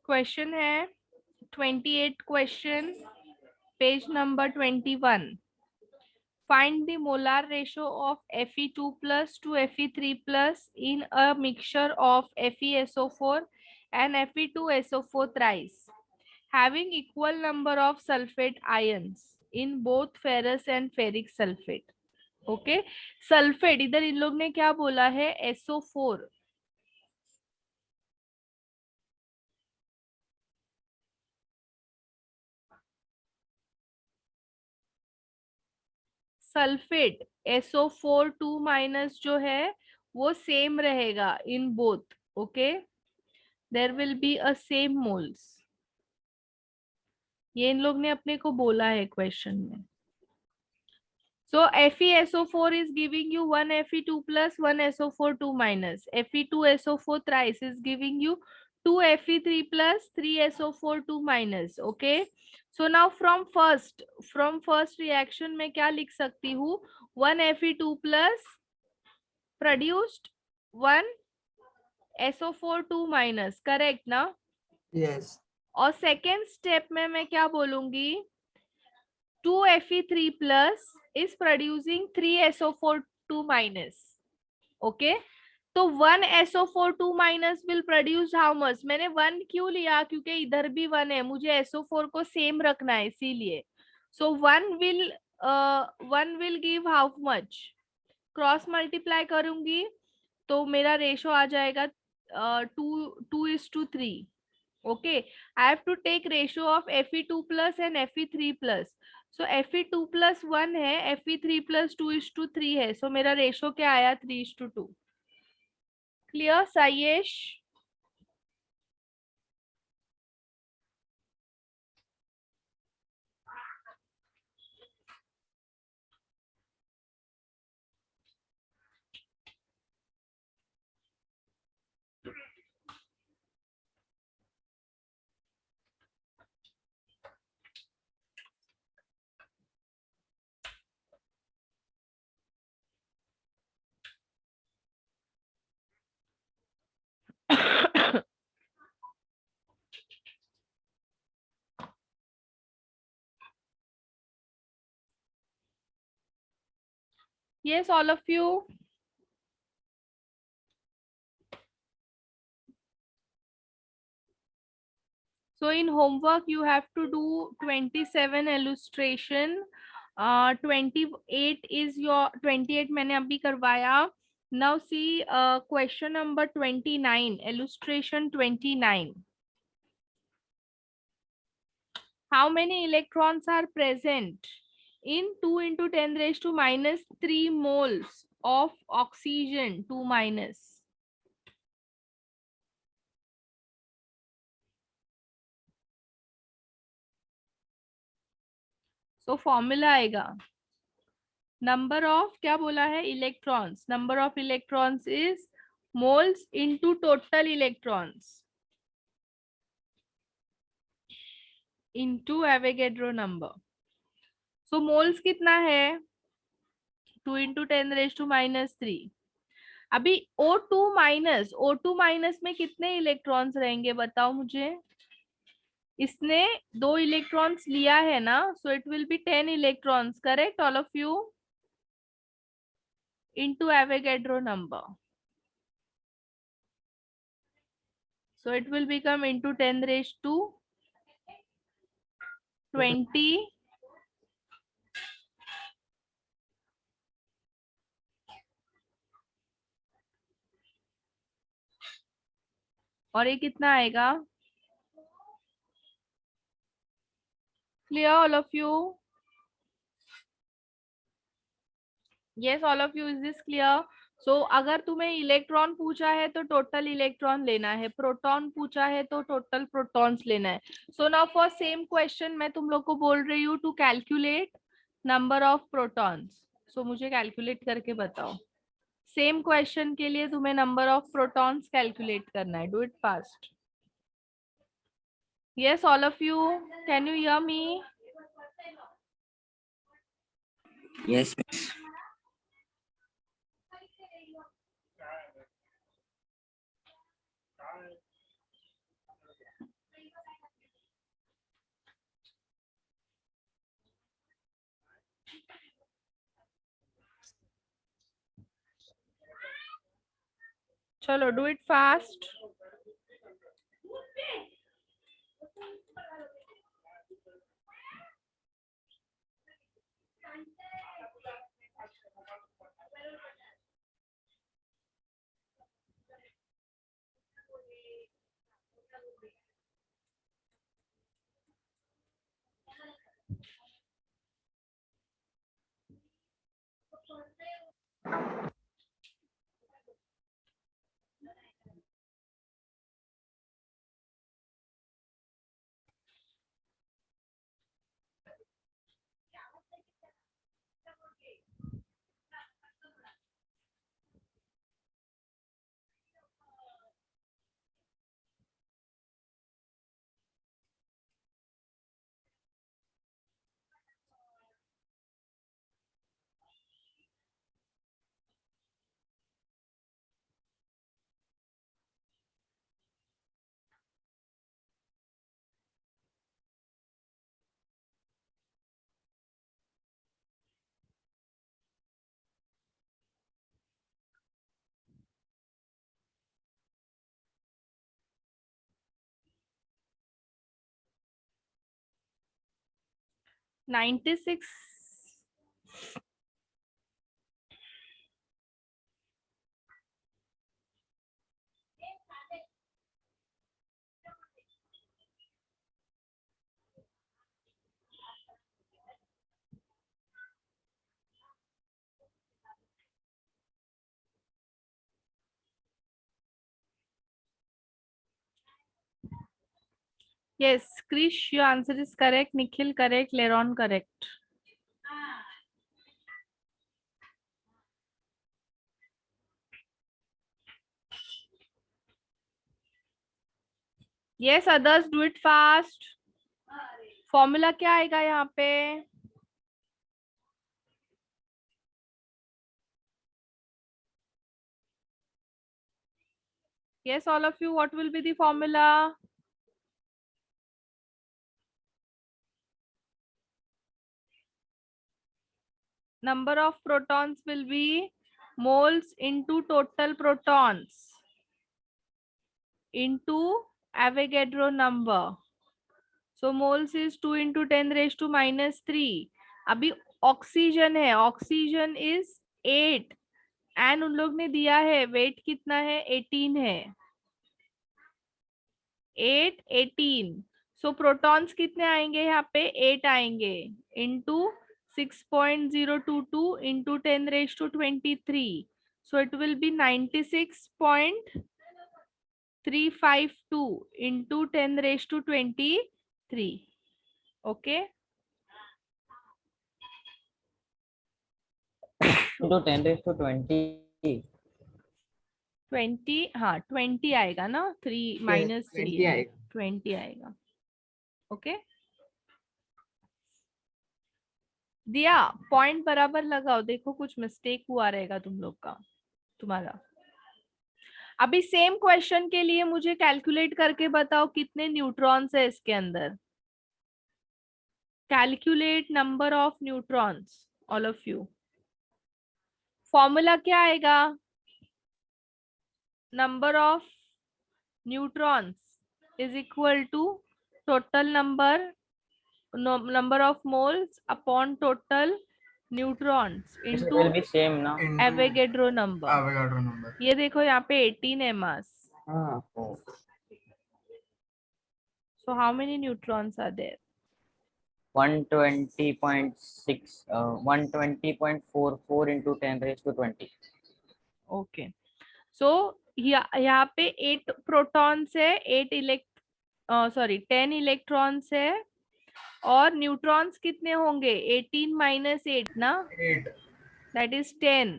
Question है 28 question, page number 21. Find the molar ratio of Fe2 plus to Fe3 plus in a mixture of FeSO4 and Fe2SO4 thrice, having equal number of sulfate ions in both ferrous and ferric sulfate. Okay, sulphate इधर इन लोग ने क्या बोला है, SO4. Sulphate SO4 2 minus जो है वो same रहेगा in both. Okay, there will be a same moles. ये इन लोग ने अपने को बोला है क्वेश्चन में. So FeSO4 is giving you 1 Fe2 plus 1 SO4 2 minus. Fe2SO4 thrice is giving you 2 Fe3 plus 3 SO4 2 minus. Okay. So now from first reaction में क्या लिख सकती हूँ, 1 Fe2 plus produced 1 SO4 2 minus. Correct ना? Yes. और second step में मैं क्या बोलूंगी, 2 Fe3 plus is producing 3 SO4 2 minus. Okay, तो 1 SO4 2 minus will produce how much? मैंने 1 क्यों लिया, क्योंकि इधर भी 1 है, मुझे SO4 को सेम रखना है इसीलिए. सो 1 will give how much? Cross multiply करूंगी तो मेरा रेशो आ जाएगा 2:3. Okay, I have to take ratio of Fe2 plus and Fe3 plus. So Fe2 plus 1 है, Fe3 plus 2:3 है. So मेरा रेशो क्या आया, 3:2. Clear साइयेश? Yes, all of you. So in homework you have to do 27 illustration. 28 is your 28 मैंने अभी करवाया. Now see question number 29, illustration 29. How many electrons are present in 2 into 10 raised to minus 3 moles of oxygen 2 minus? So formula आएगा, number of क्या बोला है, electrons. Number of electrons is moles into total electrons into Avogadro number. So moles कितना है, 2 into 10 raised to minus 3. अभी O2 minus में कितने electrons रहेंगे बताओ मुझे. इसने 2 इलेक्ट्रॉन्स लिया है ना, सो it will B 10 electrons. Correct all of you? Into Avogadro number, so it will become into 10 raised to 20 और ये कितना आएगा. Clear all of you? Yes all of you, is this clear? So अगर तुम्हें electron पूछा है तो total electron लेना है, प्रोटॉन पूछा है तो टोटल प्रोटॉन्स लेना है. So now for same question मैं तुम लोग को बोल रही हूँ to calculate number of protons. So मुझे कैलकुलेट करके बताओ. सेम क्वेश्चन के लिए तुम्हें नंबर ऑफ प्रोटॉन्स कैलकुलेट करना है. Do it fast. Yes all of you, can you hear me? Yes. चलो do it fast. $96. Yes, Krish, your answer is correct. Nikhil correct. Leron correct. Yes, others do it fast. Formula क्या आएगा यहाँ पे? Yes, all of you, what will be the formula? Number of protons will be moles into total protons into Avogadro number. So moles is 2 into 10 raised to minus 3. अभी oxygen है, oxygen is 8 and उन लोग ने दिया है wait कितना है, 18 है. 8 18. सो प्रोटॉन्स कितने आएंगे यहाँ पे, 8 आएंगे into 6.022 into 10 raise to 23. So it will be 96.352 into 10 raise to 23. Okay, into 10 raised to 20. 20. हाँ 20 आएगा ना, 3 माइनस 3 20 आएगा. 20 आएगा. ओके, दिया पॉइंट बराबर लगाओ. देखो कुछ मिस्टेक हुआ रहेगा तुम लोग का, तुम्हारा. अभी सेम क्वेश्चन के लिए मुझे कैलकुलेट करके बताओ कितने न्यूट्रॉन्स है इसके अंदर. Calculate number of neutrons, all of you. Formula क्या आएगा? Number of neutrons is equal to total number of moles upon total neutrons It into will be same now. Avogadro number. Avogadro number. ये देखो यहाँ पे 18 है mass. Oh. So how many neutrons are there? 120.6 120.44 into 10 raised to 20. Okay. So यहाँ पे 8 protons है, 10 electrons है, और न्यूट्रॉन्स कितने होंगे, 18 माइनस 8 ना, 8. That is 10.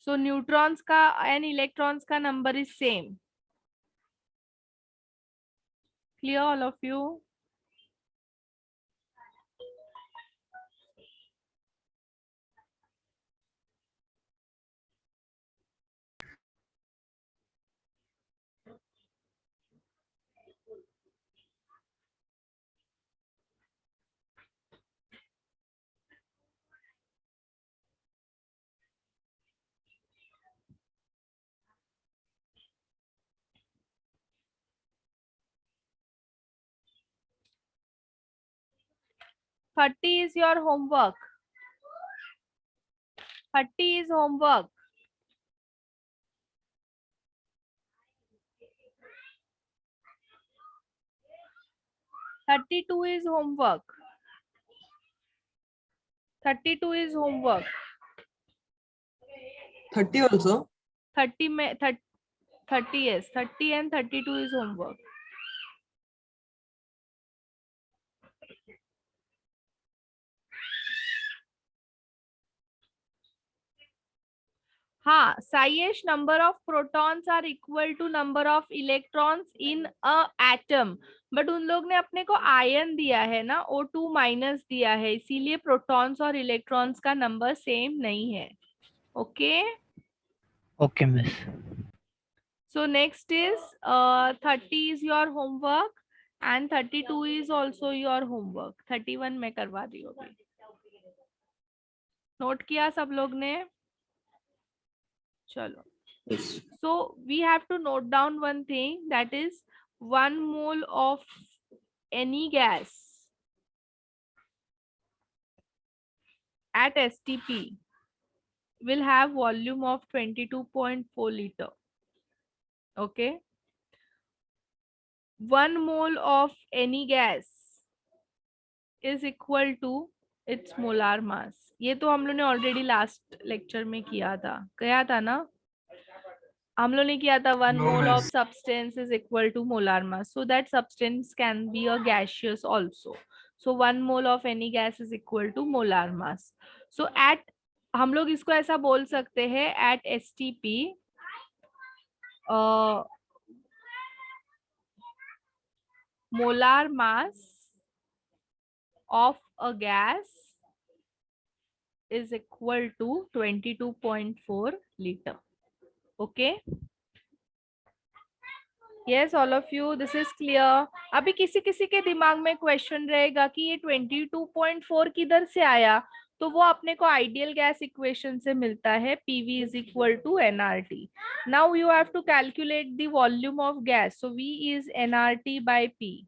सो न्यूट्रॉन्स का एंड इलेक्ट्रॉन्स का number is same. Clear all of you? 30 is your homework. 30 is homework. Thirty-two is homework. 32 is homework. 30 also. 30 yes. 30 and 32 is homework. हाँ, Sayesh, number of protons are equal to number of electrons in a atom. But उन लोग ने अपने को ion दिया है ना, O2 minus दिया है, इसीलिए प्रोटॉन्स और इलेक्ट्रॉन्स का नंबर सेम नहीं है. Okay. Okay, miss. So next is 30 is your homework and 32 is also your homework. 31 मैं करवा दी हूँ अभी. नोट किया सब लोग ने? चलो. Yes. So we have to note down one thing, that is 1 mole of any gas at STP will have volume of 22.4 liter. Okay. 1 mole of any gas is equal to its molar mass. ये तो हम लोग ने already last lecture में किया था ना? हम लोग ने किया था 1 No, mole of miss. substance is equal to molar mass. So that substance can be a gaseous also. So 1 mole of any gas is equal to molar mass. So at हम लोग इसको ऐसा बोल सकते हैं, at STP molar mass of a gas is equal to 22.4 liter. Okay. Yes, all of you, this is clear. अभी किसी किसी के दिमाग में क्वेश्चन रहेगा कि ये 22.4 किधर से आया, तो वो अपने को आइडियल गैस इक्वेशन से मिलता है, PV is equal to nRT. Now you have to calculate the volume of gas. So V is nRT by P.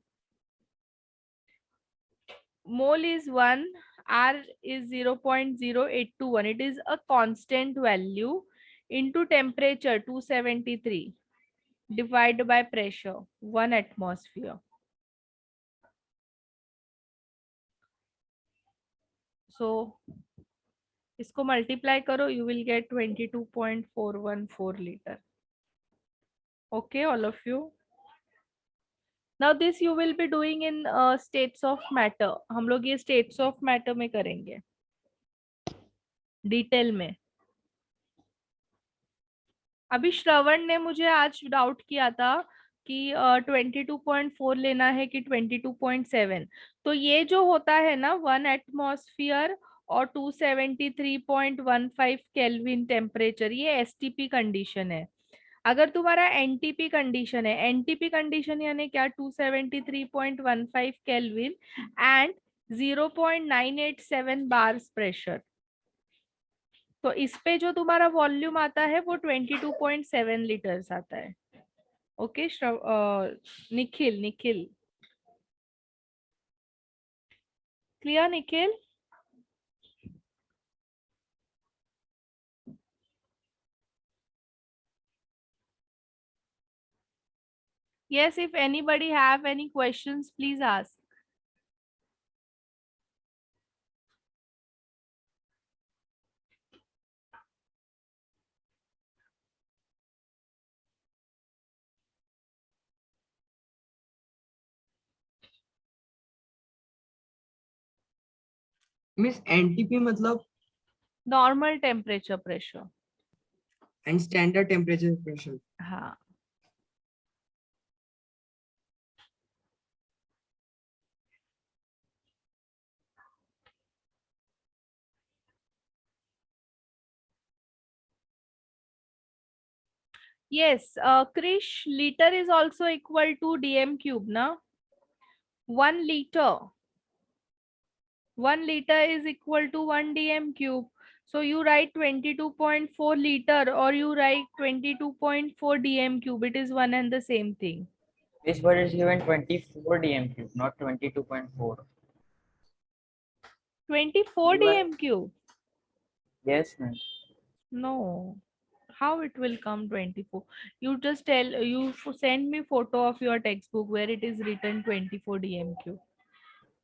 Mole is 1, R is 0.0821. It is a constant value into temperature 273. Divided by pressure 1 atmosphere. So इसको multiply करो, you will get 22.414 liter. Okay, all of you. Now this you will be doing in states of matter. हम लोग ये states of matter में करेंगे detail में. अभी श्रवण ने मुझे आज डाउट किया था कि 22.4 लेना है कि 22.7. तो ये जो होता है ना 1 एटमॉस्फेयर और 273.15 केल्विन टेम्परेचर, ये STP कंडीशन है. अगर तुम्हारा NTP कंडीशन है, NTP कंडीशन यानी क्या, 273.15 केल्विन एंड 0.987 बार्स प्रेशर. तो इस पे जो तुम्हारा वॉल्यूम आता है वो 22.7 लीटर्स आता है. Okay. Nikhil clear? Nikhil, yes, if anybody have any questions, please ask. Miss, NTP मतलब normal temperature pressure. and standard temperature pressure. हाँ. Yes, Krish, liter is also equal to dm cube, na? 1 liter. 1 liter is equal to 1 dm cube. So you write 22.4 liter or you write 22.4 dm cube. It is one and the same thing. This word is given 24 dm cube, not 22.4. 24 You are- DMQ. Yes, ma'am. No. How it will come 24? You just tell, send me photo of your textbook where it is written 24 DMQ.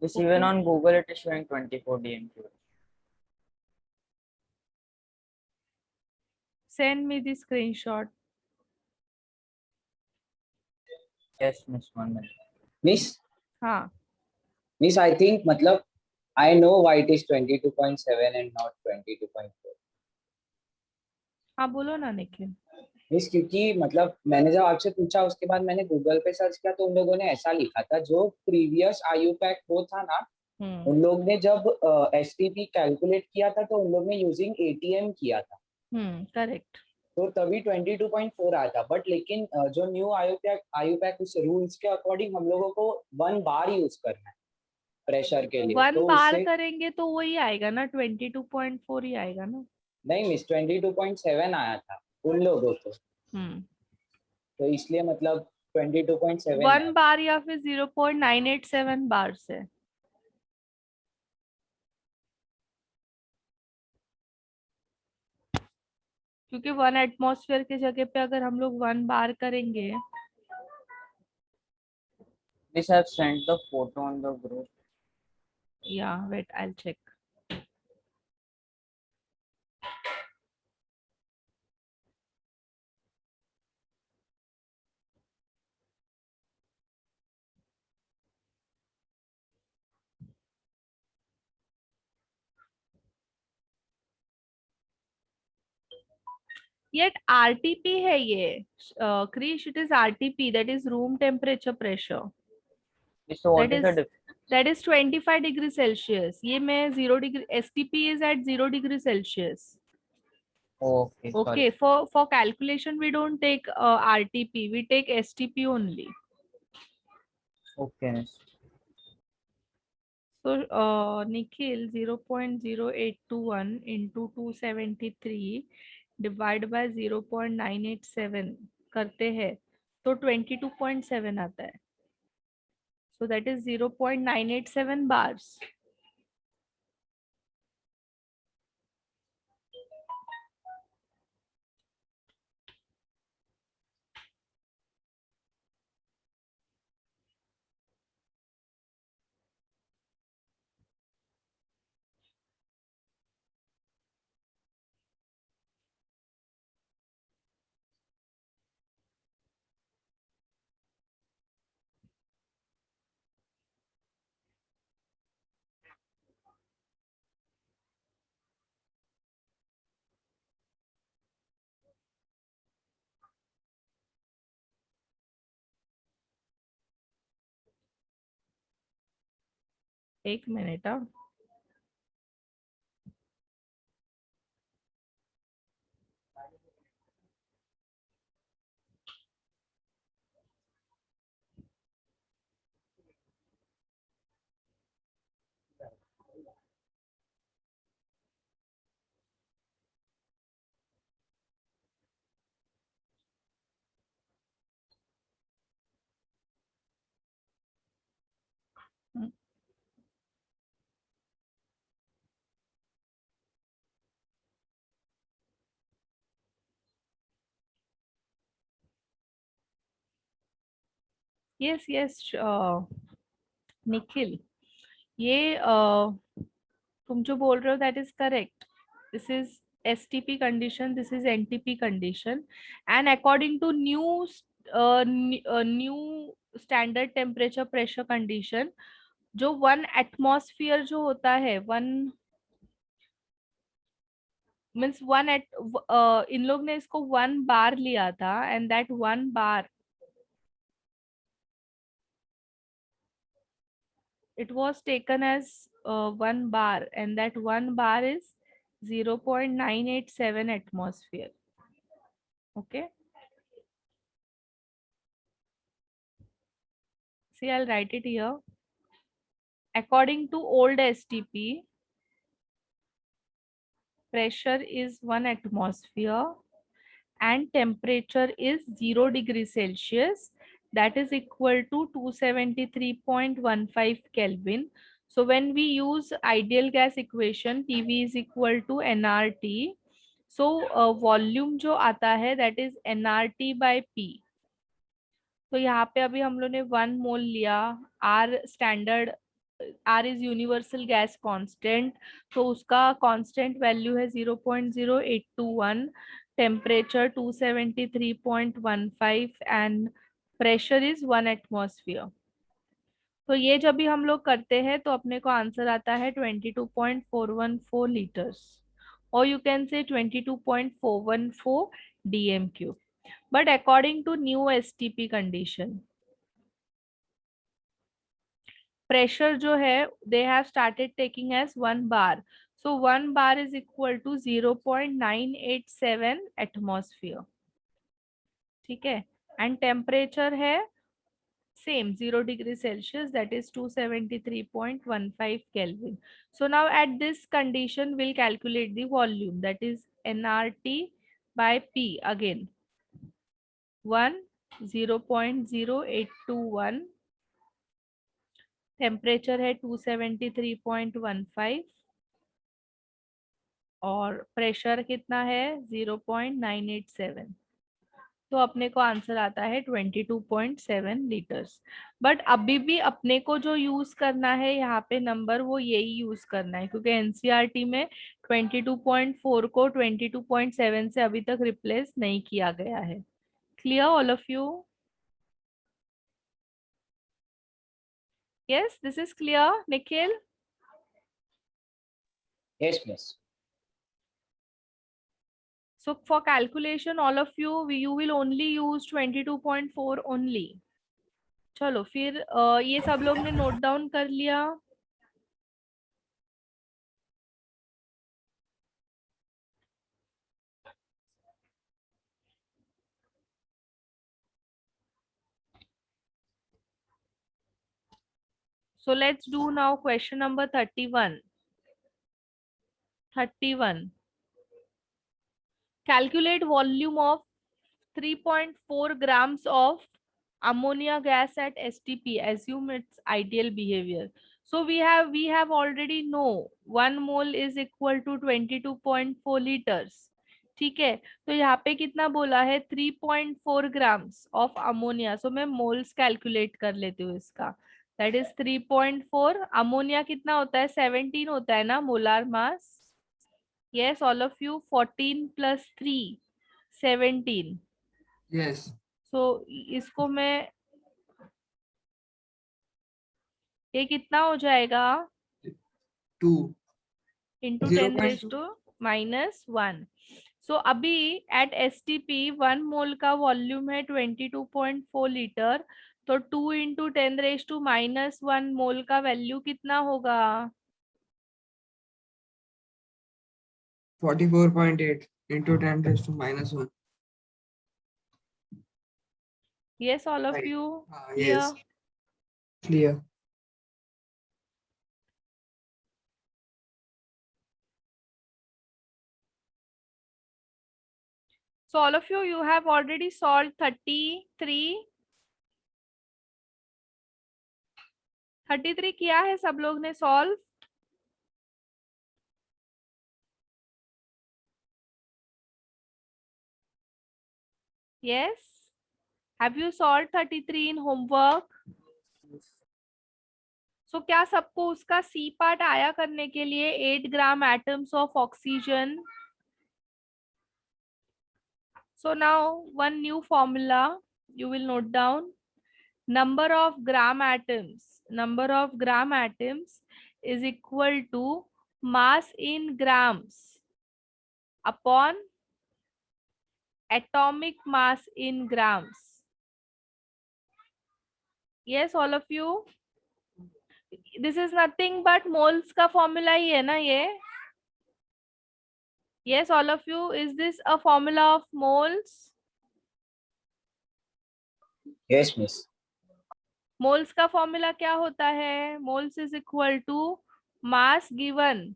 Yes, Okay. even on Google it is showing 24 DMQ. Send me the screenshot. Yes, miss, 1 minute. Miss, हाँ. Miss, I think मतलब I know why it is 22.7 and not 22.4. हाँ बोलो ना Nikhil. Miss, क्योंकि मतलब मैंने जब आपसे पूछा उसके बाद मैंने गूगल पे सर्च किया तो उन लोगों ने ऐसा लिखा था, जो प्रीवियस IUPAC वो था ना, उन लोग ने जब STP कैलकुलेट किया था तो उन लोग ने यूजिंग ATM किया था, करेक्ट. तो तभी 22.4 आया था. बट लेकिन जो न्यू IUPAC उस रूल्स के अकॉर्डिंग हम लोगों को 1 बार यूज करना है प्रेशर के लिए. 1 तो बार उससे करेंगे तो वही आएगा ना, 22.4 ही आएगा ना. नहीं मिस, 22.7 आया था उन लोगों को, तो इसलिए मतलब 22.7 1 है. बार या फिर 0.987 बार से. क्योंकि 1 एटमॉस्फेयर की जगह पे अगर हम लोग 1 बार करेंगे. Miss, I have sent the photo on the group. या wait, I will check. Yet RTP है ये. Krish, it is RTP, that is room temperature pressure. Miss, so what That is the is difference? that is 25 degree Celsius. ये मैं 0 degree, STP is at 0 degree Celsius. Okay, Okay, sorry. for calculation we don't take RTP, we take STP only. Okay, miss. So Nikhil, 0.0821 into 273 divide by 0.987 करते हैं तो 22.7 आता है. So that is 0.987 bars. एक minute. Yes, yes, Nikhil, ये तुम जो बोल रहे हो that is correct. This is STP condition, this is NTP condition, and according to new standard temperature pressure condition, जो 1 atmosphere जो होता है, 1 means 1 at इन लोग ने इसको 1 बार लिया था, and that 1 bar it was taken as 1 bar, and that 1 bar is 0.987 atmosphere. Okay. See, I'll write it here. According to old STP, pressure is 1 atmosphere and temperature is 0 degree Celsius. That is equal to 273.15 Kelvin. So when we use ideal gas equation, PV is equal to nRT. So volume जो आता है that is nRT by P. तो यहाँ पे अभी हम लोग ने 1 मोल लिया. R standard, R is universal gas constant, तो उसका कांस्टेंट वैल्यू है 0.0821, temperature 273.15 and pressure is 1 atmosphere. तो ये जब भी हम लोग करते हैं तो अपने को आंसर आता है 22.414 लीटर्स, और you can say 22.414 dm3. But according to new STP condition, pressure जो है they have started taking as 1 bar. So 1 bar is equal to 0.987 atmosphere. ठीक है. And temperature है same 0 degree Celsius, that is 273.15 Kelvin. So now at this condition we'll calculate the volume, that is nRT by P again. 0.0821, temperature है 273.15 और pressure कितना है 0.987. तो अपने को आंसर आता है 22.7 लीटर्स. बट अभी भी अपने को जो यूज करना है यहाँ पे नंबर, वो यही यूज करना है, क्योंकि एनसीईआरटी में 22.4 को 22.7 से अभी तक रिप्लेस नहीं किया गया है. Clear all of you? Yes, this is clear, Nikhil? Yes, miss. So for calculation, all of you, you will only use 22.4 only. चलो फिर ये सब लोग ने नोट डाउन कर लिया. So let's do now question number 31. 31. Calculate volume of 3.4 grams of ammonia gas at STP. Assume its ideal behavior. So we have already know 1 mole is equal to 22.4 liters. ठीक है. तो यहाँ पे कितना बोला है 3.4 grams of ammonia. So मैं moles calculate कर लेती हूँ इसका. That is 3.4. अमोनिया कितना होता है 17 होता है ना molar mass. Yes, all of you. 14 plus 3 17. Yes. So इसको मैं, ये कितना हो जाएगा 2 इंटू 10 0.2. Raise to -1. सो अभी एट STP 1 मोल का वॉल्यूम है 22.4 लीटर, तो 2 इंटू 10 रेज टू -1 मोल का वैल्यू कितना होगा 44.8 into 10 raised to -1. Yes, all of Right. you. Yes. Clear. So all of you, you have already solved 33. 33 किया है सब लोग ने solve. Yes. Have you solved 33 in homework? So क्या सबको उसका सी पार्ट आया करने के लिए 8 gram atoms of oxygen. So now one new formula you will note down. Number of gram atoms is equal to mass in grams upon atomic mass in grams. Yes, all of you. This is nothing but moles का formula ही है ना ये. Yes, all of you. Is this a formula of moles? Yes, miss. Moles का formula क्या होता है? Moles is equal to mass given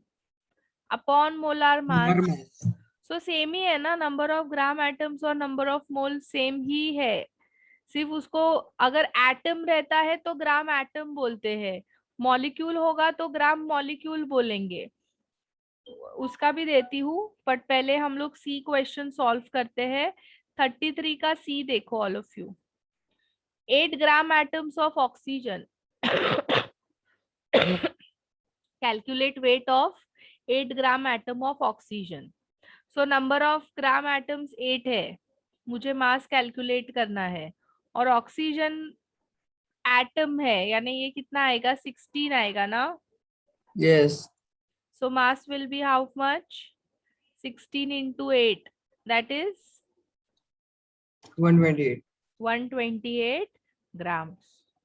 upon molar mass. Mass. So same ही है ना, नंबर ऑफ ग्राम एटम्स और नंबर ऑफ मोल सेम ही है. सिर्फ उसको अगर एटम रहता है तो ग्राम एटम बोलते हैं, मॉलिक्यूल होगा तो ग्राम मॉलिक्यूल बोलेंगे, उसका भी देती हूँ, बट पहले हम लोग सी क्वेश्चन सॉल्व करते हैं। 33 का सी देखो all of you. 8 gram atoms of oxygen calculate weight of 8 gram atom of oxygen. So number of gram atoms 8 है, मुझे मास कैलकुलेट करना है, और ऑक्सीजन एटम है, यानी ये कितना आएगा, 16 आएगा ना। Yes. So mass will be how much, 16 into 8, that is 128. 128 grams.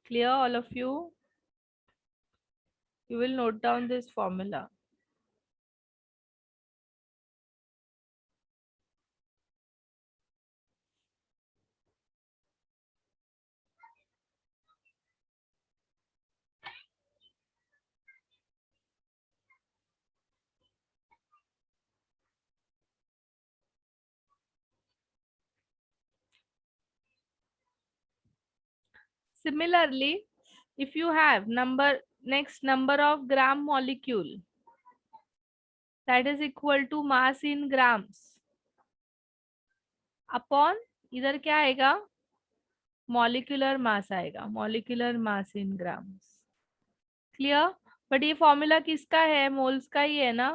Clear all of you? You will note down this formula. Similarly, if you have next number of gram molecule, that is equal to mass in grams upon, इधर क्या आएगा, molecular mass आएगा, molecular mass in grams. Clear? But ये formula किसका है, moles का ही है ना.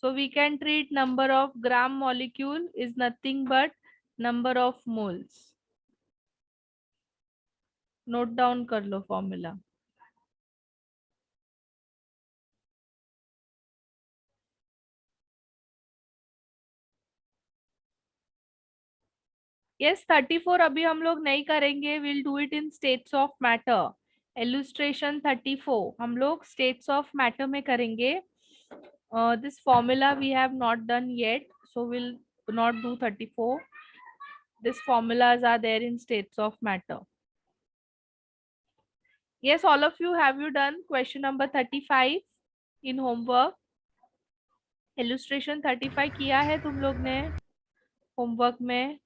So we can treat number of gram molecule is nothing but number of moles. Note down कर लो formula. Yes, 34 अभी हम लोग नहीं करेंगे, we'll do it in states of matter. Illustration 34 हम लोग states of matter में करेंगे. This formula we have not done yet, so we'll not do 34. These formulas are there in states of matter. Yes, all of you, have you done question number 35 in homework? Illustration 35 किया है तुम लोग ने homework में?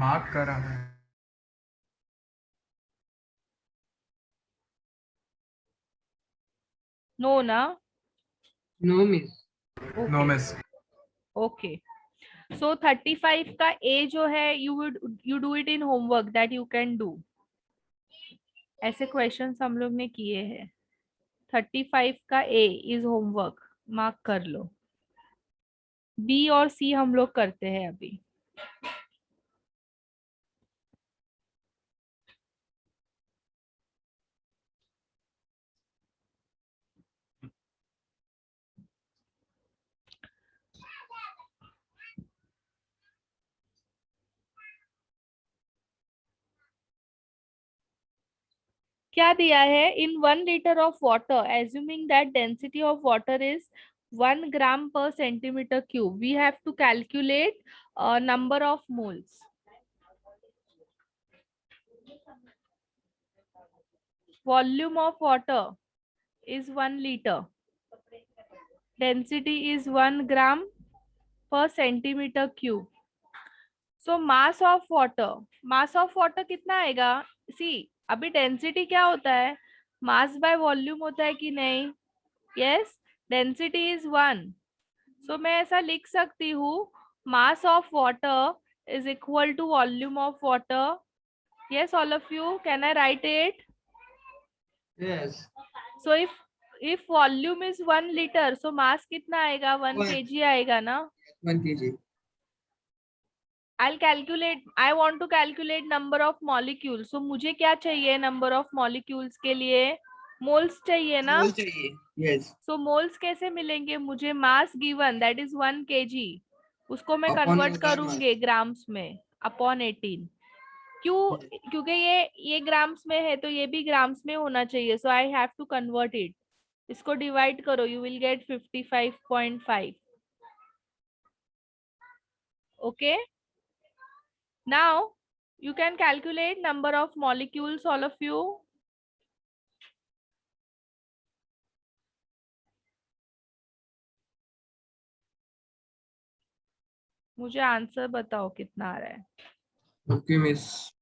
Mark करा है। No ना? No, miss. No miss. Okay. So 35 का A जो है, you do it in homework that you can do. ऐसे questions हम लोग ने किए हैं. 35 का A is homework, mark कर लो. B और C हम लोग करते हैं अभी. क्या दिया है, in 1 liter of water, assuming that density of water is 1 gram per centimeter cube, we have to calculate number of moles. Volume of water is 1 liter. Density is 1 gram per centimeter cube. So mass of water कितना आएगा? See, अभी density क्या होता है, mass by volume होता है कि नहीं? Yes, density is 1. So मैं ऐसा लिख सकती हूँ, mass of water is equal to volume of water. Yes, all of you, can I write it? Yes. So if volume is 1 liter, so mass कितना आएगा, 1 One. kg आएगा ना. 1 kg. I want to calculate number of molecules. So मुझे क्या चाहिए number of molecules के लिए? Moles चाहिए ना? Mole चाहिए. Yes. So moles कैसे मिलेंगे मुझे? Mass given, that is 1 kg. उसको मैं Upon कन्वर्ट 1 करूंगी ग्राम्स में, अपॉन 18. क्यों? क्योंकि ये ग्राम्स में है तो ये भी ग्राम्स में होना चाहिए. So I have to convert it. इसको डिवाइड करो, you will get 55.5. Okay. Now you can calculate number of molecules, all of you. मुझे आंसर बताओ कितना आ रहा है. Okay, miss.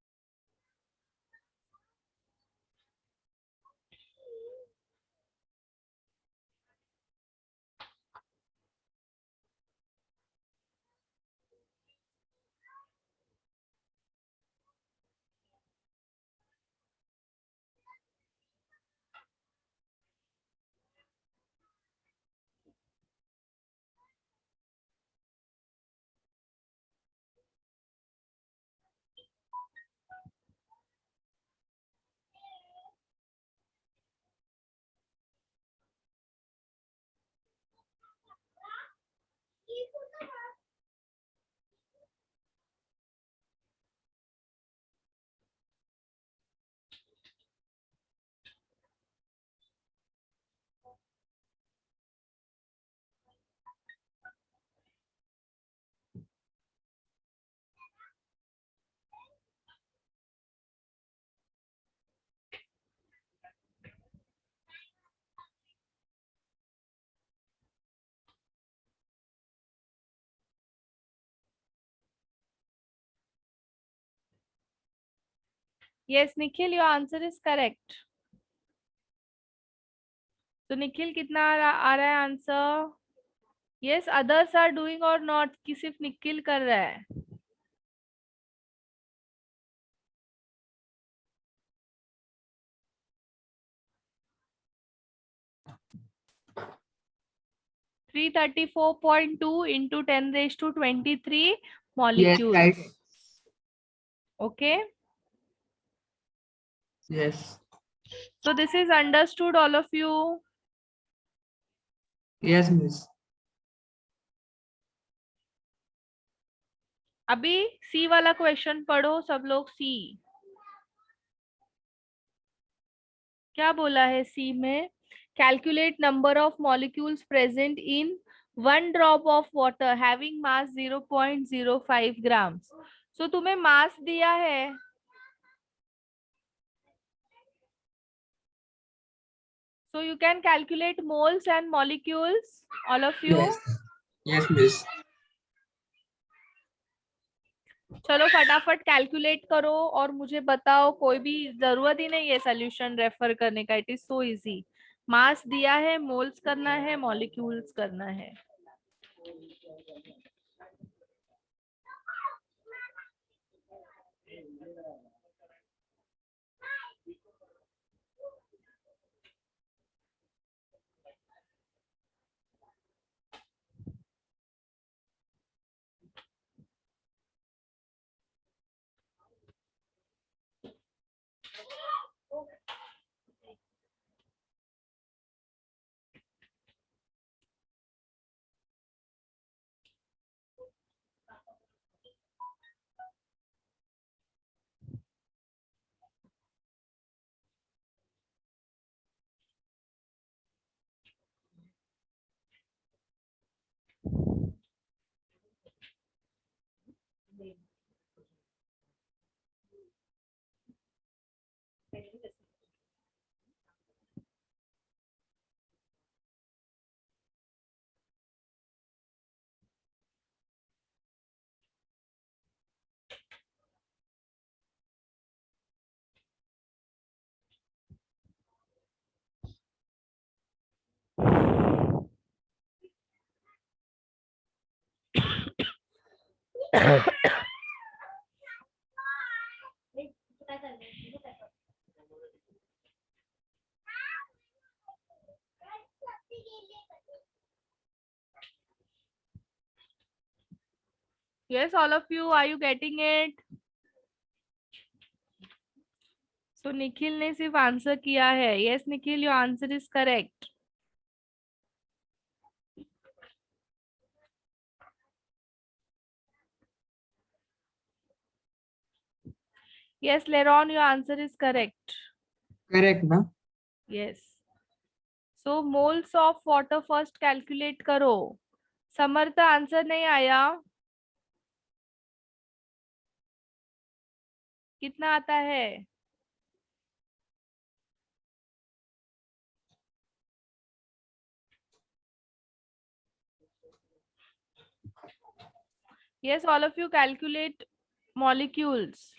Yes, Nikhil, your answer is correct. तो निखिल कितना आ रहा है answer? Yes, others are doing और नॉट, कि सिर्फ निखिल कर रहा है? Three 334.2 into 10⁻23 Yes, molecules. right. Okay. Yes. So this is understood, all of you. Yes, miss. अभी सी वाला क्वेश्चन पढ़ो सब लोग। सी क्या बोला है? सी में calculate number of molecules present in 1 drop of water having mass 0.05 grams. So तुम्हें मास दिया है, so you can calculate moles and molecules, all of you. Yes. Yes, miss. चलो फटाफट कैलकुलेट करो और मुझे बताओ। कोई भी जरूरत ही नहीं है सोल्यूशन रेफर करने का, इट इज सो इजी। मास दिया है, मोल्स करना है, मॉलिक्यूल्स करना है। Yes, all of you, are you getting it? So Nikhil ने सिर्फ आंसर किया है। Yes, Nikhil, your answer is correct. Yes, Leron, your answer is correct. Correct, na? Yes. So moles of water first calculate करो। समर्थ answer नहीं आया? कितना आता है? Yes, all of you calculate molecules.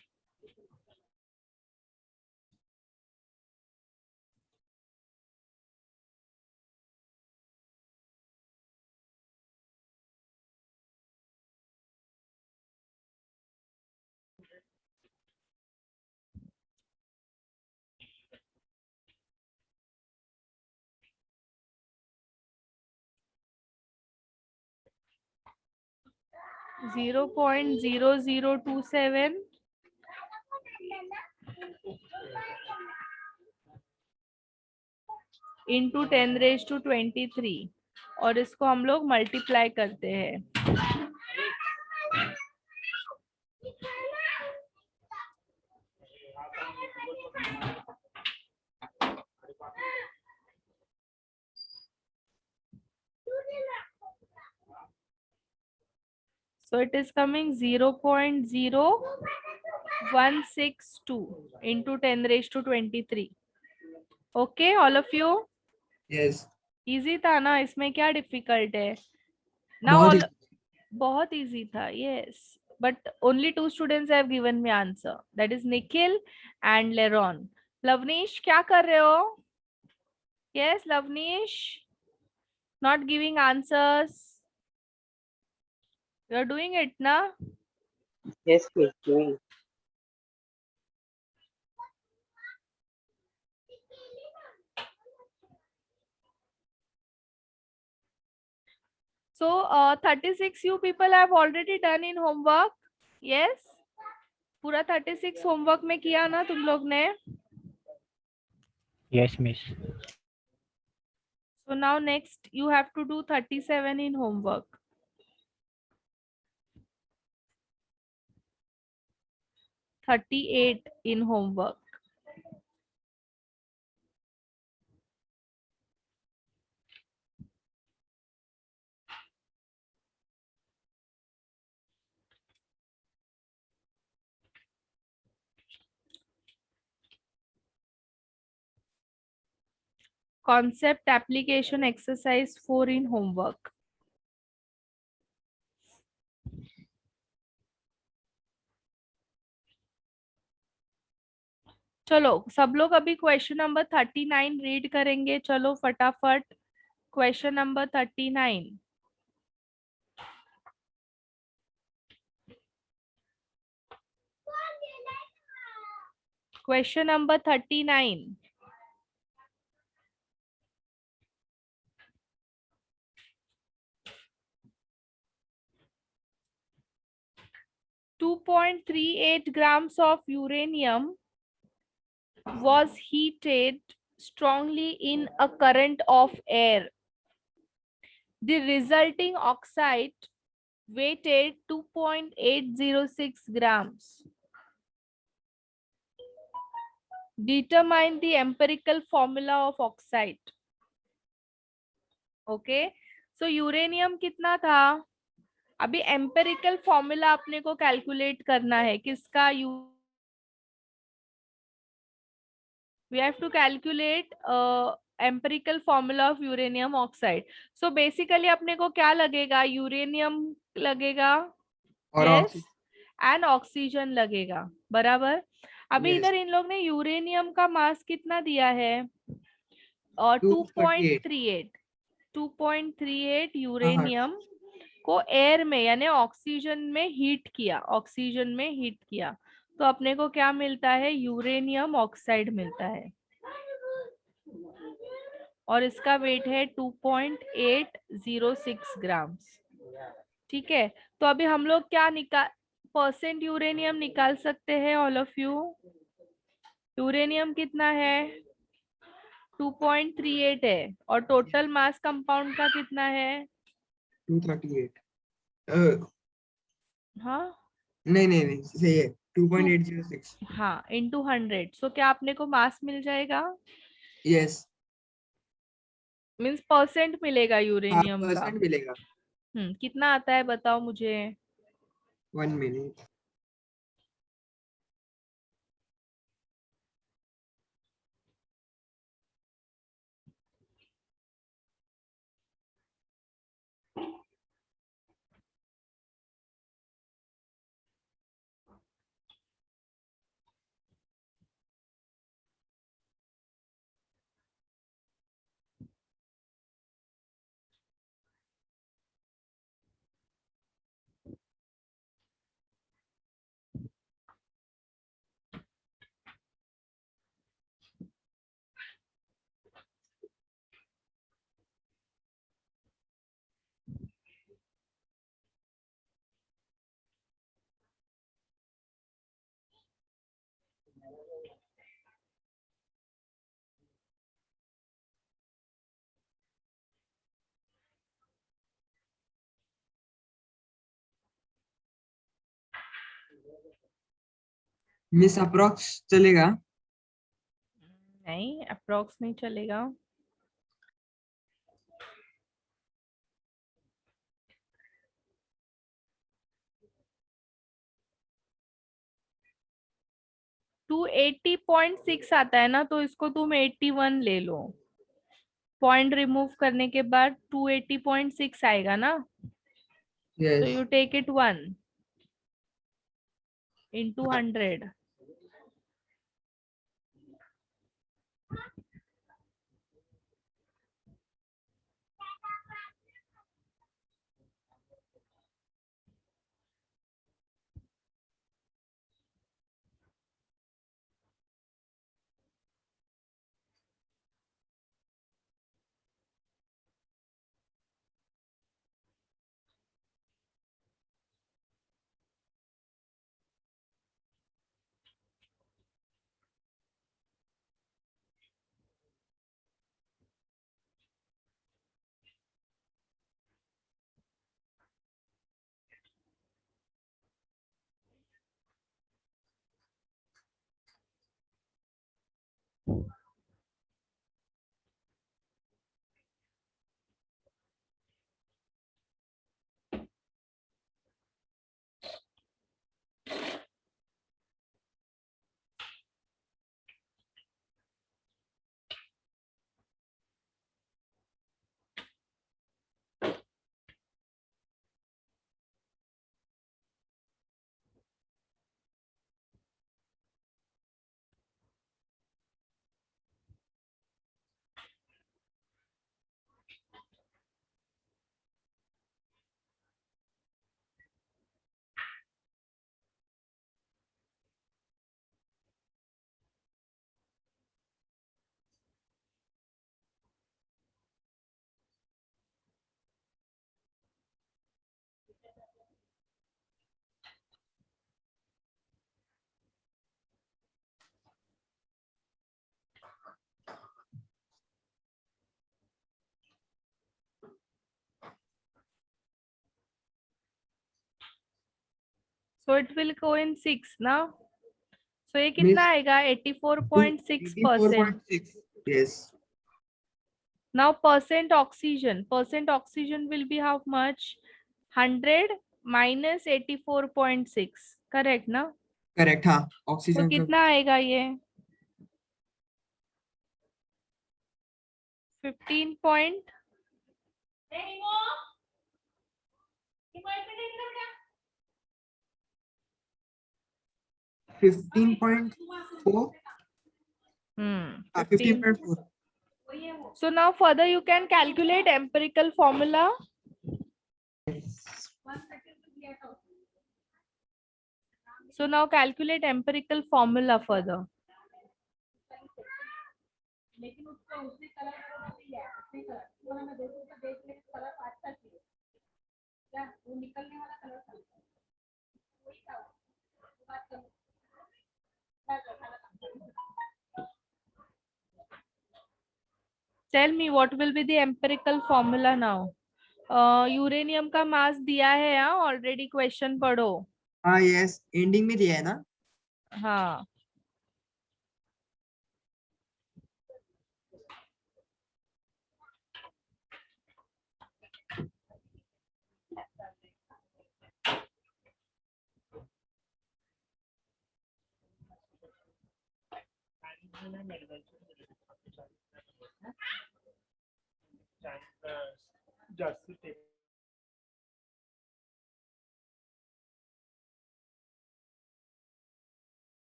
Zero 0.0027 into 10⁻23 और इसको हम लोग मल्टीप्लाई करते हैं। So it is coming 0.0162 into 10⁻23. Okay, all of you? Yes. Easy था ना? इसमें क्या डिफिकल्ट है? ना बहुत all easy. बहुत इजी था। Yes, but only 2 students have given me answer. That is Nikhil and Leron. Lavnish, क्या कर रहे हो? Yes, Lavnish. Not giving answers. You are doing it, na? Yes, please, doing. So 36 you people have already done in homework. Yes. पूरा 36 homework में किया ना तुम लोग ने? Yes, miss. So now next you have to do 37 in homework. 38 in homework. Concept application exercise 4 in homework. चलो सब लोग अभी क्वेश्चन नंबर 39 रीड करेंगे. चलो फटाफट question number 39. Question number 39. .38 grams of uranium was heated strongly in a current of air. The resulting oxide weighted 2.806 grams. Determine the empirical formula of oxide. Okay, so uranium कितना था? अभी empirical formula अपने को calculate करना है. किसका? we have to calculate empirical formula of uranium oxide. So basically अपने को क्या लगेगा? यूरेनियम लगेगा, और yes, and ऑक्सीजन लगेगा. बराबर. अभी Yes. इधर इन लोग ने यूरेनियम का मास कितना दिया है? 2.38. 2.38 यूरेनियम को एयर में यानी ऑक्सीजन में हीट किया. ऑक्सीजन में हीट किया तो अपने को क्या मिलता है? यूरेनियम ऑक्साइड मिलता है. और इसका वेट है 2.806 ग्राम्स. ठीक है, तो अभी हम लोग क्या निकाल परसेंट यूरेनियम निकाल सकते हैं ऑल ऑफ यू. यूरेनियम कितना है? 2.38 है. और टोटल मास कंपाउंड का कितना है? 238. हाँ नहीं सही है. 2.806. हाँ, इंटू 100. सो क्या आपने को मास मिल जाएगा? Yes. मीन्स परसेंट मिलेगा हाँ, यूरेनियम का. परसेंट मिलेगा. कितना आता है बताओ मुझे. 1 minute. मिस अप्रॉक्स चलेगा? नहीं, अप्रोक्स नहीं चलेगा. टू 80.6 आता है ना, तो इसको तुम 81 ले लो. पॉइंट रिमूव करने के बाद 280.6 आएगा ना. Yes. So you take it 1. into 100. So it will go in 6 now. So ये कितना आएगा 84.6%. 84.6. Yes. Now percent oxygen will be how much? 100 minus 84.6. Correct ना? Correct. हाँ. तो Oxygen. कितना आएगा ये 15 point 15.4. 15. 15.4. So now further you can calculate empirical formula. So now calculate empirical formula further. Tell me what will be the empirical formula now. Uranium का मास दिया है यहाँ ऑलरेडी, क्वेश्चन पढ़ो. हाँ yes. Ending में दिया है ना. हाँ.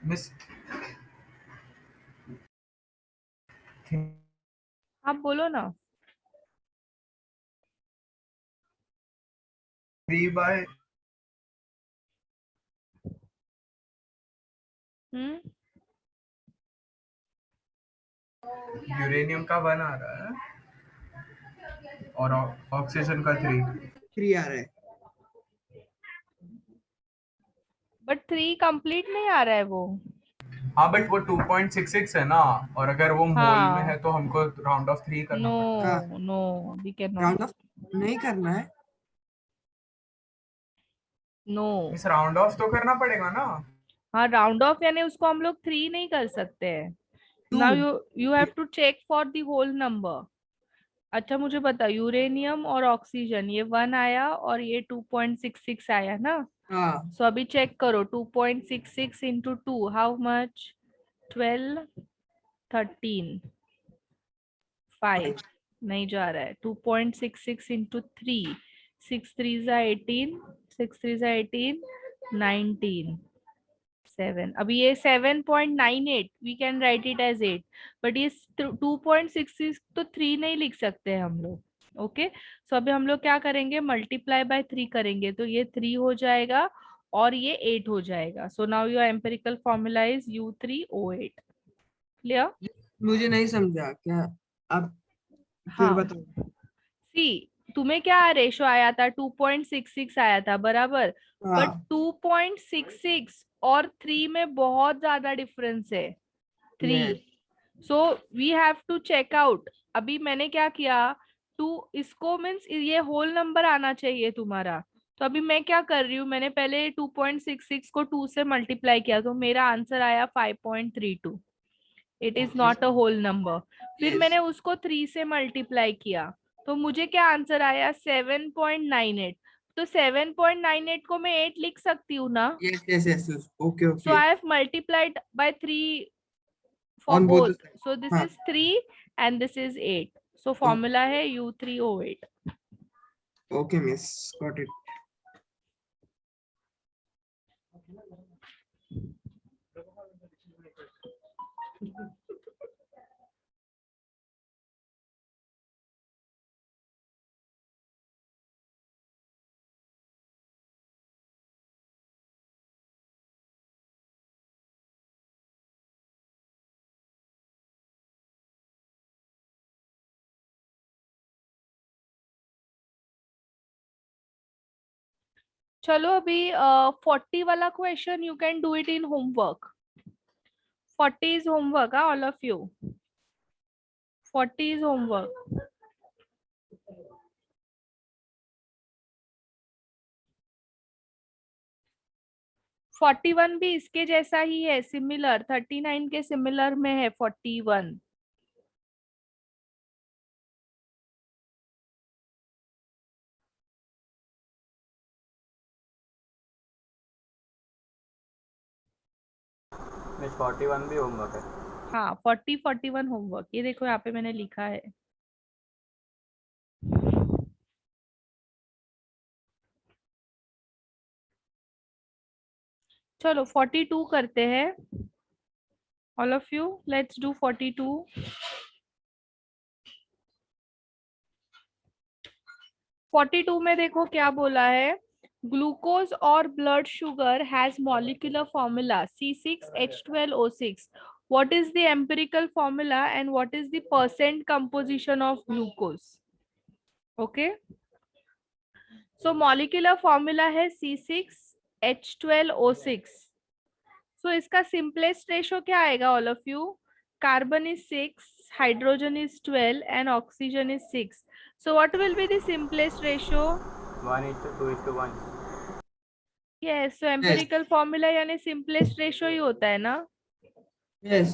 मिस आप बोलो ना. 3 by यूरेनियम का 1 आ रहा है और ऑक्सीजन का 3. 3 आ रहा है. बट 3 कंप्लीट नहीं आ रहा है वो. हाँ बट वो 2.66 है ना, और अगर वो मोल हाँ. में है तो हमको राउंड ऑफ 3 करना पड़ेगा. No no we can round not. Off नहीं करना है. नो. इस राउंड ऑफ तो करना पड़ेगा ना. हाँ, राउंड ऑफ यानी उसको हम लोग 3 नहीं कर सकते हैं. Now you have to check for the whole number. अच्छा मुझे बता, यूरेनियम और ऑक्सीजन ये 1 आया और ये 2.66 आया ना. हाँ. सो अभी चेक करो 2.66 into 2 हाउ मच 12 13 5 नहीं जा रहा है 2.66 into 3 6 3 जा 18 6 3 जा 18 19 7 अभी ये 7.98 we can write it as 8 but ये 2.66 तो 3 नहीं लिख सकते हैं हम लोग ओके सो अभी हम लोग क्या करेंगे मल्टीप्लाई बाय 3 करेंगे तो ये 3 हो जाएगा और ये 8 हो जाएगा so now your empirical formula is U3O8 clear मुझे नहीं समझा क्या आप फिर हाँ बताओ सी तुम्हें क्या रेशो आया था 2.66 आया था बराबर बट हाँ 2.66 और 3 में बहुत ज्यादा डिफरेंस है 3 yes, so we have to check out अभी मैंने क्या किया टू इसको मीन्स ये होल नंबर आना चाहिए तुम्हारा तो अभी मैं क्या कर रही हूँ मैंने पहले 2.66 को 2 से मल्टीप्लाई किया तो मेरा आंसर आया 5.32 it is Okay. Not a whole number फिर Yes. मैंने उसको 3 से मल्टीप्लाई किया तो मुझे क्या आंसर आया 7.98 तो 7.98 को मैं 8 लिख सकती हूँ ना yes, yes, yes, yes. Okay, so okay. I have multiplied by 3 for On both the both sides. so this हाँ. is 3 and this is 8 so formula है U3O8 Okay, miss, got it. चलो अभी 40 वाला question you can do it in homework 40 is homework all of you 40 is homework 41 भी इसके जैसा ही है similar 39 के सिमिलर में है 41 मिस 41 भी होमवर्क है हाँ 40 41 होमवर्क ये देखो यहाँ पे मैंने लिखा है चलो 42 करते हैं all of you let's do 42 42 में देखो क्या बोला है ग्लूकोज और blood sugar has molecular formula C6H12O6 what is the empirical formula and what is the percent composition of glucose okay so molecular formula है C6H12O6 so इसका simplest ratio क्या आएगा all of you carbon is 6 hydrogen is 12 and oxygen is 6 so what will be the simplest ratio 1:2:1 yes so empirical formula यानी simplest ratio ही होता है ना Yes.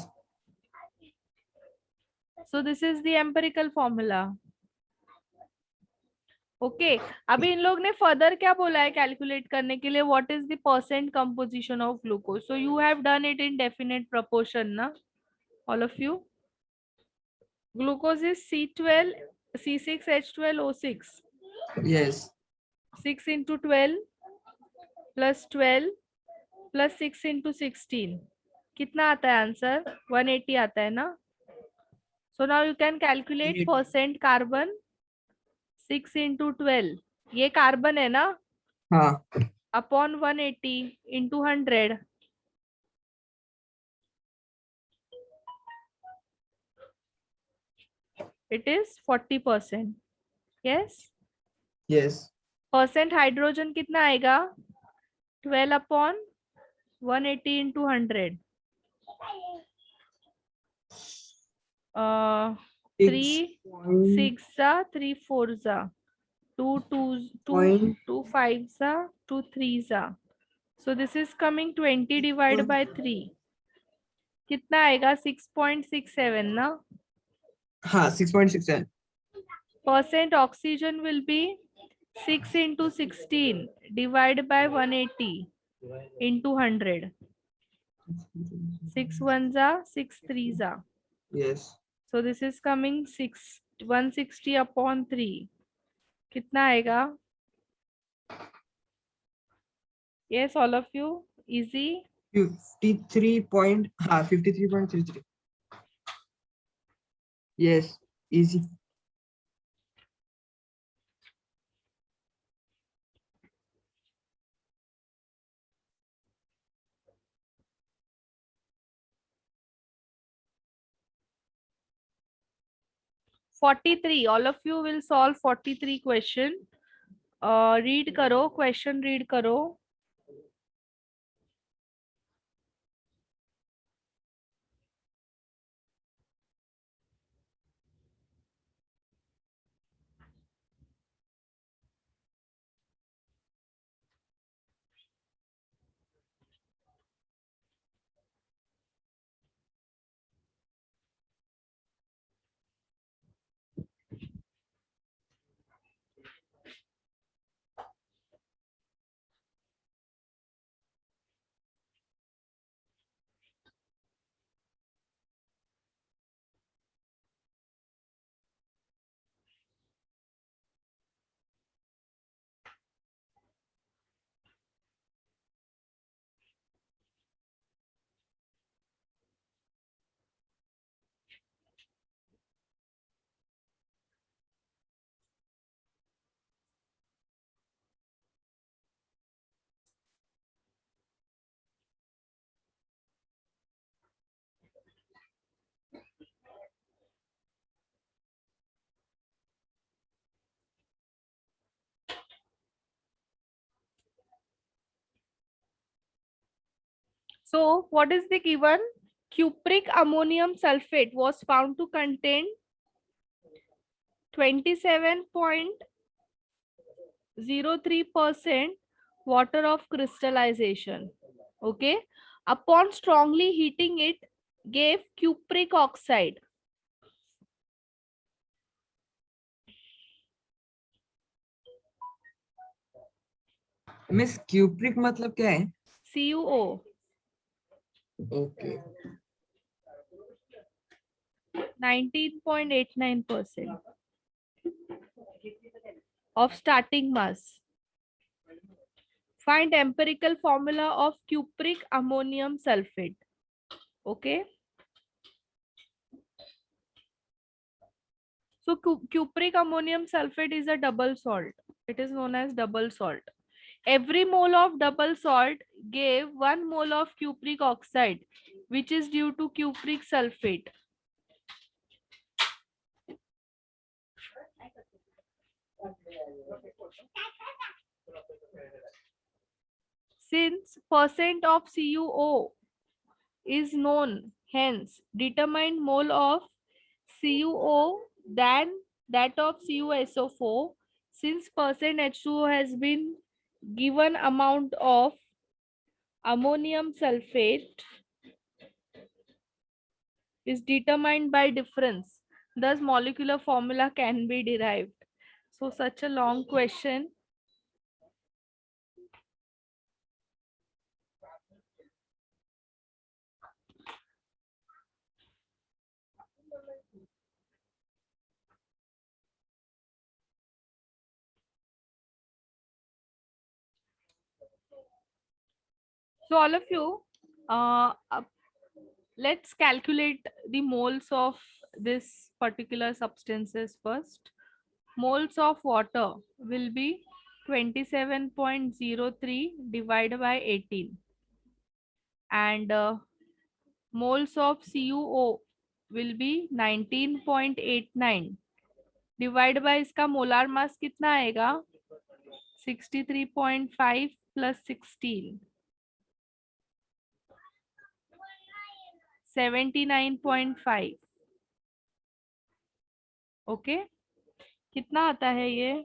so this is the empirical formula okay अभी इन लोग ने further क्या बोला है कैलकुलेट करने के लिए what is the percent composition of glucose so you have done it in definite proportion ना all of you glucose is C6H12O6 Yes. 6 into 12 plus 12 plus 6 into 16 कितना आता है आंसर 180 आता है ना so now you can calculate 180. percent carbon 6 into 12 ये carbon है ना हाँ. Upon 180 into 100 it is 40% yes Yes. Percent hydrogen कितना आएगा 12 अपॉन 180 into 100 3 6 जा 3 4 जा 2 2 2 2 5 जा 2 3 जा so this is coming 20 divided by 3 कितना आएगा 6.67 ना हाँ 6.67. percent oxygen will be 6 into 16 divided by 180 into 100 6 1 जा 6 3 जा yes. So this is coming 160 upon 3. कितना आएगा? Yes, all of you. Easy. 53.33. Yes, easy. Forty-three. All of you will solve 43 question. Read करो, question read करो. So what is the given? Cupric ammonium sulfate was found to contain 27.03% water of crystallization. Okay. Upon strongly heating it, gave cupric oxide. Miss cupric मतलब क्या है? CuO. Okay 19.89% of starting mass. Find empirical formula of cupric ammonium sulfate. Okay. So cupric ammonium sulfate is a double salt. It is known as double salt. Every mole of double salt gave 1 mole of cupric oxide, which is due to cupric sulfate. Since percent of CuO is known, hence determine mole of CuO than that of CuSO4. Since percent H2O has been given amount of ammonium sulfate is determined by difference. Thus, molecular formula can be derived. So, such a long question. So, all of you, let's calculate the moles of this particular substances first. Moles of water will be 27.03 divided by 18, and moles of CuO will be 19.89 divided by इसका molar mass कितना आएगा? 63.5 plus 16, 79.5. Okay, कितना आता है ये?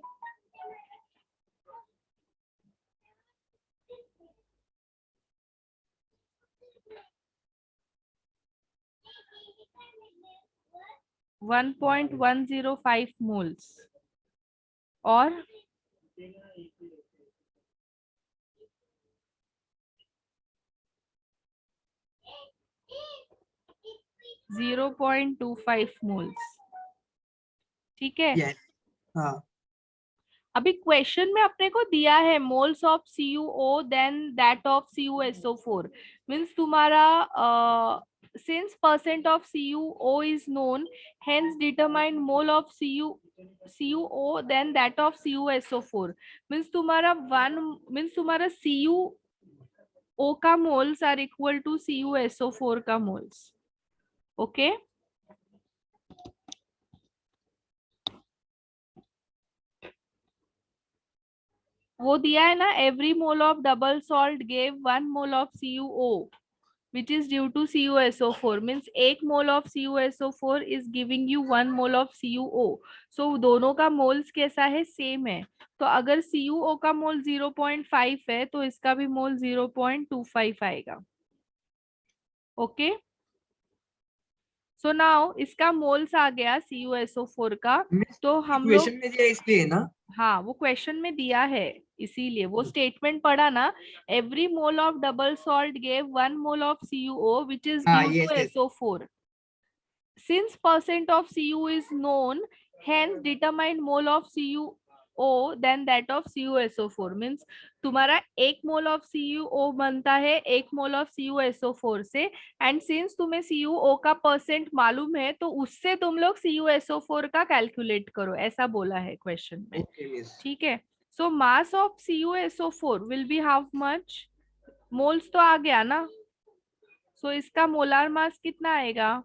One 1.105 moles और 0.005 0.25 moles. ठीक है, यस, हाँ अभी क्वेश्चन में अपने को दिया है moles of CuO then that of CuSO4, means तुम्हारा since percent of CuO is known, hence determine mole of CuO then that of CuSO4, means तुम्हारा वन मींस तुम्हारा CuO का moles are equal to CuSO4 का moles. Okay, वो दिया है ना, every mole of double salt gave 1 mole of CuO which is due to CuSO4, means 1 mole of CuSO4 is giving you 1 mole of CuO। so दोनों का moles कैसा है, same है। तो अगर CuO का मोल 0.5 है तो इसका भी मोल 0.25 आएगा। ओके, सो नाउ इसका मोल्स आ गया CuSO4 का। मिस तो हम लोग, इक्वेशन में दिया इसलिए ना। हाँ वो क्वेश्चन में दिया है, इसीलिए वो स्टेटमेंट पढ़ा ना, every mole of double salt gave 1 mole of CuO which is हाँ due yes to yes, SO4, since percent of Cu is known, hence determine mole of CuO then that of CuSO4, means तुम्हारा 1 mole of CuO बनता है 1 mole of CuSO4 से, and since तुम्हें CuO का percent मालूम है तो उससे तुम लोग CuSO4 का कैलकुलेट करो, ऐसा बोला है क्वेश्चन में। Okay miss. ठीक है, so mass of CuSO4 will be how much, moles तो आ गया ना, सो इसका मोलार मास कितना आएगा,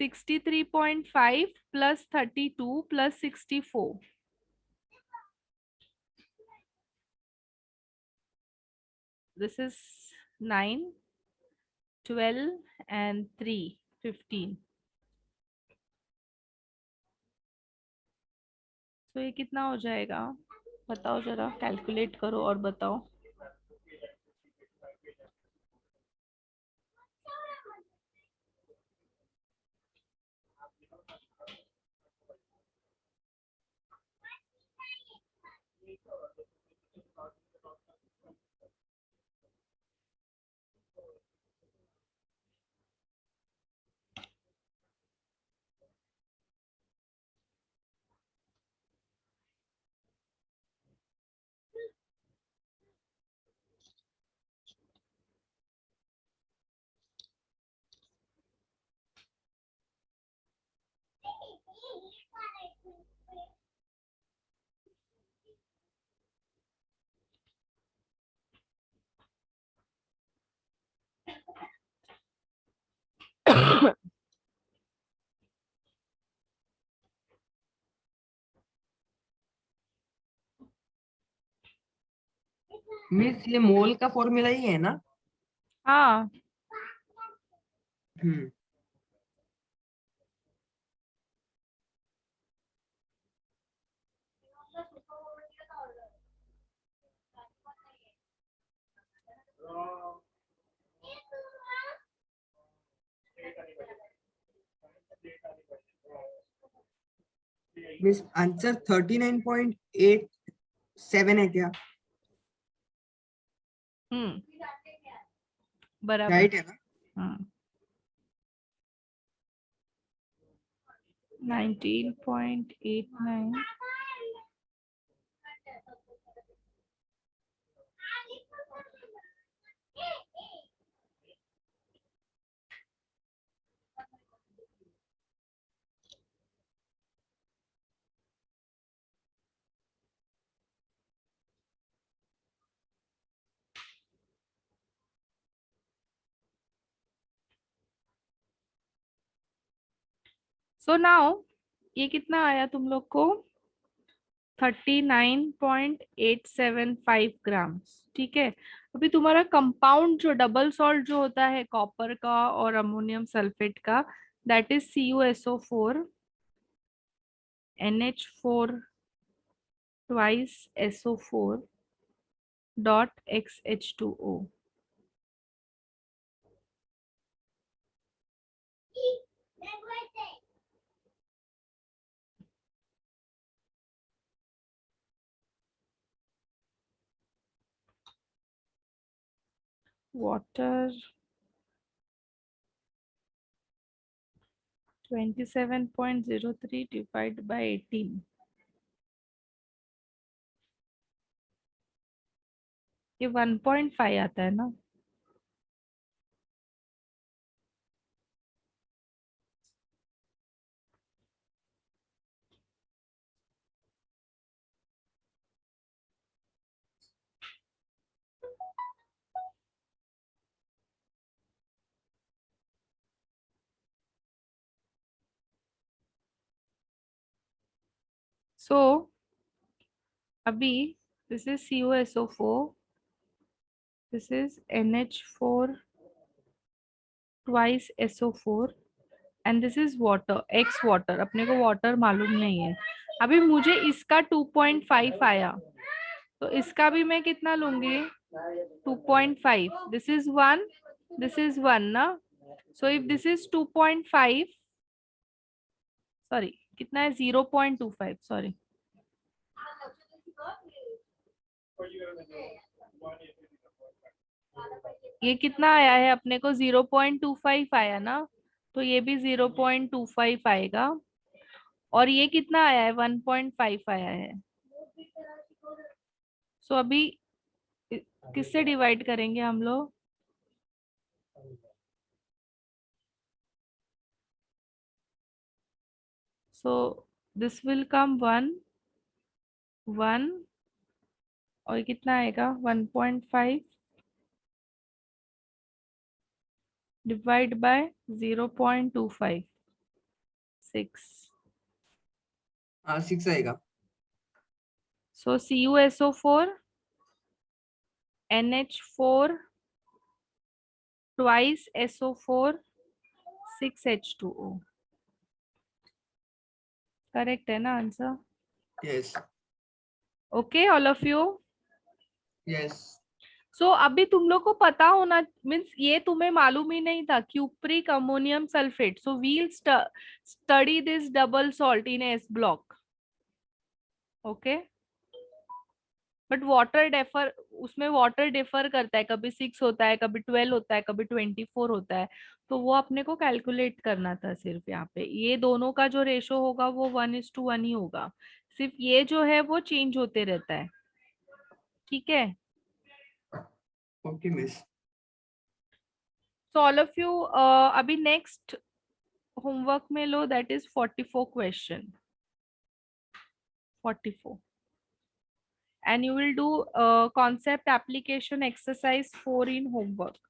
63.5 plus 32 plus 64, this is 9 12 and 3 15, तो ये कितना हो जाएगा, बताओ जरा, कैलकुलेट करो और बताओ। मिस ये मोल का फॉर्मूला ही है ना। हाँ, हम्म, मिस आंसर 39.87 है क्या, बराबर, राइट है ना। 19.89, सो नाउ ये कितना आया तुम लोग को, 39.875 ग्राम्स। ठीक है, अभी तुम्हारा कंपाउंड जो डबल सॉल्ट जो होता है कॉपर का और अमोनियम सल्फेट का, that is CuSO4 NH4 twice SO4 dot XH2O। water 27.03 divided by 18. ये 1.5 आता है ना? So अभी this is CuSO4, this is NH4 twice SO4 and this is water, X water. अपने को water मालूम नहीं है. अभी मुझे इसका 2.5 आया, तो इसका भी मैं कितना लूंगी? 2.5. This is 1, this is 1 ना? So if this is 2.5, sorry, कितना है? 0.25, sorry. ये कितना आया है अपने को? 0.25 आया ना, तो ये भी 0.25 आएगा. और ये कितना आया है? 1.5 आया है. सो अभी किससे डिवाइड करेंगे हम लोग? सो दिस विल कम 1 1 और कितना आएगा? 1.5 डिवाइड बाय 0.25, 6. हाँ 6 आएगा. So CuSO4 NH4 twice SO4 6H2O. Correct है ना answer? Yes. Okay all of you? Yes. सो अभी तुम लोग को पता होना, मीन्स ये तुम्हें मालूम ही नहीं था, cupric ammonium sulphate. So we'll study this double salt in S block. Okay, but water defer, उसमें वाटर डिफर करता है, कभी 6 होता है, कभी 12 होता है, कभी 24 होता है. तो वो अपने को कैलकुलेट करना था सिर्फ. यहाँ पे ये दोनों का जो रेशो होगा वो 1:1 ही होगा. सिर्फ ये जो है वो चेंज होते रहता है. ठीक है? Okay, miss. So all of you अभी नेक्स्ट होमवर्क में लो, that is 44 question. 44. And you will do concept application exercise 4 in homework.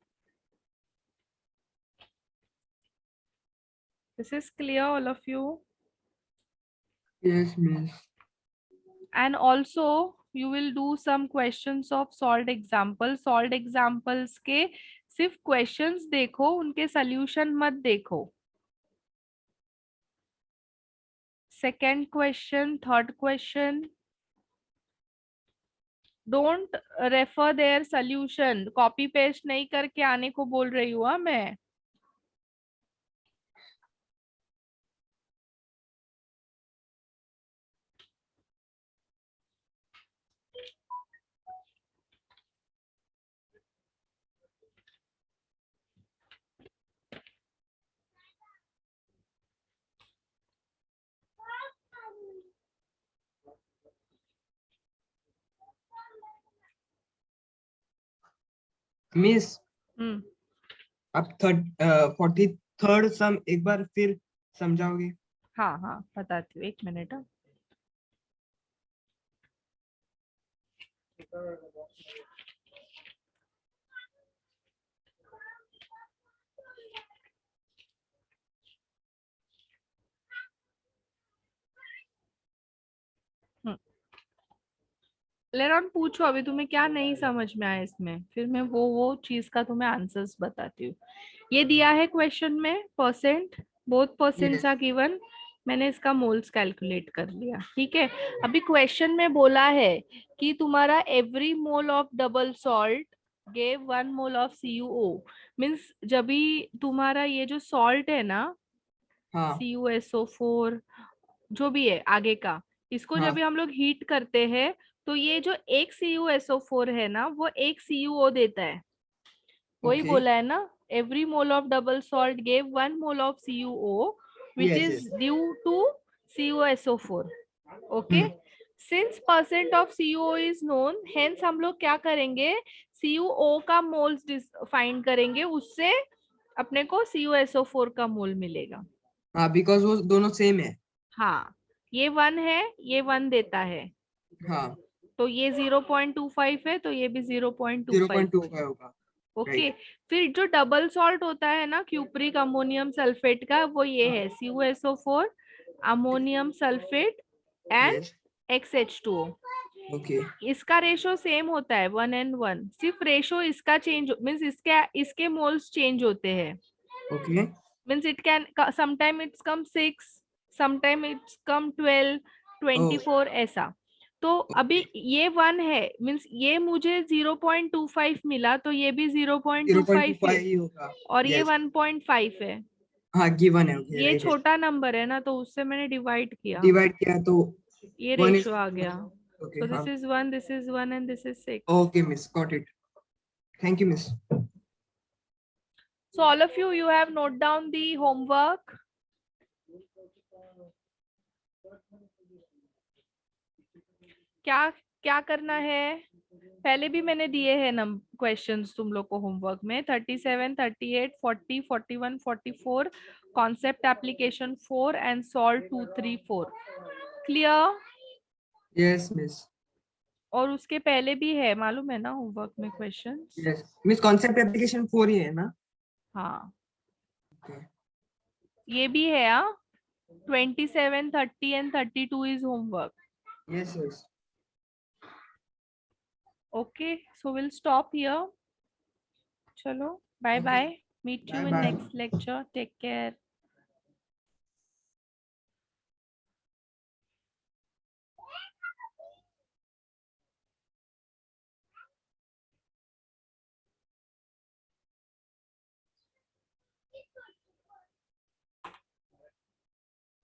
This is clear, all of you? Yes, miss. And also you will do some questions of solved examples. Solved examples के सिर्फ questions देखो, उनके solution मत देखो. Second question, third question, don't refer their solution. Copy paste नहीं करके आने को बोल रही हूँ मैं. Miss, हम्म. आप 43rd सम एक बार फिर समझाओगे? हाँ हाँ बताती हूँ, 1 मिनट. लेरॉन पूछो अभी तुम्हें क्या नहीं समझ में आया इसमें, फिर मैं वो चीज का तुम्हें आंसर्स बताती हूँ. ये दिया है क्वेश्चन में percent, both percents are given. मैंने इसका मोल्स कैलकुलेट कर लिया. ठीक है? अभी क्वेश्चन में बोला है कि तुम्हारा every mole of double salt gave 1 mole of CuO. Means जब भी तुम्हारा ये जो सॉल्ट है ना, हाँ. CuSO4 जो भी है आगे का, इसको हाँ. जब भी हम लोग हीट करते हैं तो ये जो एक CuSO4 है ना, वो एक CuO देता है. वही Okay. बोला है ना, every mole of double salt gave 1 mole of CuO. which Yes, is yes. due to CuSO4. Okay. Since percent of CO is known, hence हम लोग क्या करेंगे, CuO का मोल्स फाइंड करेंगे, उससे अपने को CuSO4 का मोल मिलेगा. हाँ, बिकॉज वो दोनों सेम है. हाँ, ये 1 है, ये 1 देता है, हाँ, तो ये 0.25 है, तो ये भी 0.25 0.25 होगा. ओके. फिर जो डबल सॉल्ट होता है ना क्यूप्रिक अमोनियम सल्फेट का, वो ये है CuSO4 ammonium sulphate and Yes. XH2O. Okay. इसका रेशो सेम होता है 1:1, सिर्फ रेशो इसका चेंज मीन्स इसके मोल्स चेंज होते हैं. Okay. Means it can sometime it's come 6, sometime it's कम 12, 24 ऐसा. तो अभी ये 1 है, मीन्स ये मुझे 0.25 मिला, तो ये भी 0.25 0.25 है, ही होगा. और ये Yes. 1.5 है. हाँ, गिवन है. Okay, ये right. छोटा नंबर है ना, तो उससे मैंने डिवाइड किया, डिवाइड किया तो ये 1 रेशो आ गया. Okay. So हाँ. this is 1, this is 1, and this is 6. Okay, miss. Got it. Thank you, miss. So all of you have note down the homework. क्या क्या करना है, पहले भी मैंने दिए हैं क्वेश्चंस तुम लोग को होमवर्क में. 37, 38, 40, 41, 44, concept application 4 and solve 2, 3, 4. Clear? Yes, miss. और उसके पहले भी है, मालूम है ना, होमवर्क में questions. Yes. Miss, concept application 4 ही है ना? हाँ, Okay. ये भी है. 27, 30 and 32 is homework. Yes, yes. Okay, so we'll stop here. Chalo, bye Okay. bye. Meet you in Bye-bye. next lecture. Take care.